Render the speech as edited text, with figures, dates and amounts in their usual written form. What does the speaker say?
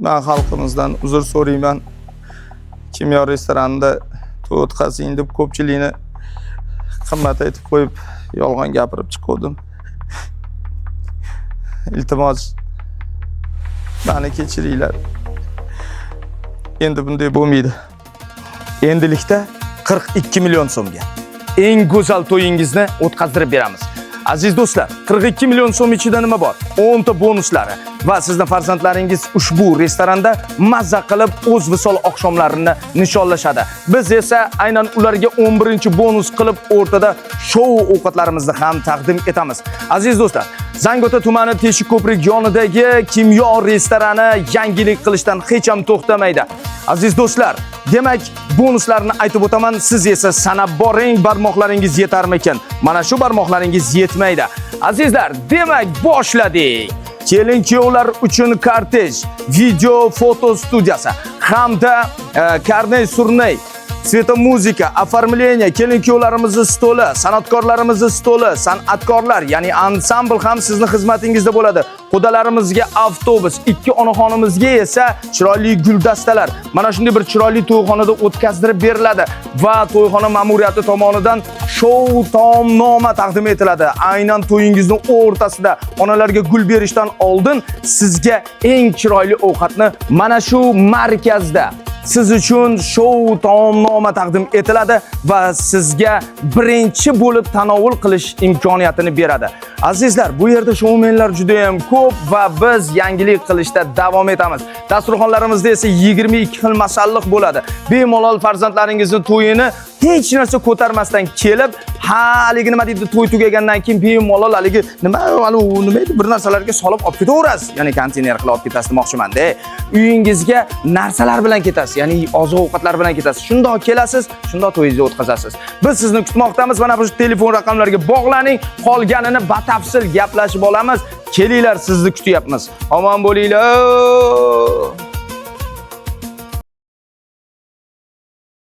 Ben xalqimizdan uzr so'rayman. Kimyo restoranida to'y o'tkazing deb ko'pchilikni qimmat aytib qo'yib, yolg'on gapirib chiqdim. Iltimos, meni kechiringlar. Endi bunday bo'lmaydi. Endilikda 42 million so'mga eng go'zal to'yingizni o'tkazdirib beramiz. Aziz do'stlar, 42 million so'm ichida nima bor? 10 ta bonuslari va sizning farzandlaringiz ushbu restoranda mazza qilib o'z visol oqshomlarini nishonlashadi. Biz esa aynan ularga 11-bonus qilib o'rtada shou ovqatlarimizni ham taqdim etamiz. Aziz do'stlar, Zangiota tumani Teshik ko'prik yonidagi Kimyo restorani yangilik qilishdan hech ham to'xtamaydi. Aziz do'stlar, demak, bonuslarni aytib o'taman, siz esa sanab boring, barmoqlaringiz yetarmikan? Mana shu barmoqlaringiz yetmaydi. Azizlar, demak, boshladik. Kelin-kuyovlar uchun kortej, video foto studiyasi hamda karney-surney, svetomuzika, оформление, kelin-kuyovlarimizni stoli, san'atkorlarimizni stoli, san'atkorlar, ya'ni ansambl ham sizning xizmatingizda bo'ladi. Qudalarimizga avtobus, 2 onaxonimizga esa chiroyli guldastalar. Mana shunday bir chiroyli to'yxonada o'tkazdirib beriladi va to'yxona ma'muriyati tomonidan shou taomnoma taqdim etiladi. Aynan to'yingizning o'rtasida onalarga gul berishdan oldin sizga eng chiroyli ovqatni mana shu markazda siz uchun shou taomnoma taqdim etiladi va sizga birinchi bo'lib tanovul qilish imkoniyatini beradi. Azizlar, bu yerda shoumenlar juda ham ko'p va biz yangilik qilishda davom etamiz. Dasturxonlarimizda esa 22 xil masalliq bo'ladi. Bemalol farzandlaringizning to'yini hech narsa ko'tarmasdan kelib, haligi nima deydi, to'y tugagandan keyin bemalol haligi nima edi, bir narsalarga solib olib ketaverasiz. Ya'ni konteyner qilib olib ketasiz demoqchiman-da. Uyingizga narsalar bilan ketasiz, ya'ni oziq-ovqatlar bilan ketasiz. Shundoq kelasiz, shundoq to'yingizni o'tkazasiz. Biz sizni kutmoqdamiz. Mana bu telefon raqamlariga bog'laning, qolganini batafsil gaplashib olamiz. Kelinglar, sizni kutyapmiz. Omon bo'linglar.